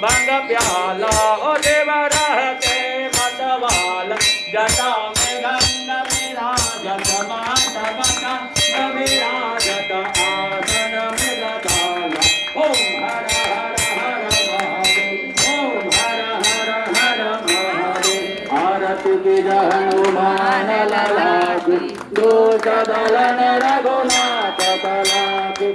भंग प्याला ओ देव रहते मतवाला जटा में गंध विराजत माधवता विराजत आसन मृगताला ओम हर हर हर महादेव ओम हर हर हर महादेव आरती की हनुमान लला की दोष दलन रघुनाथ कला की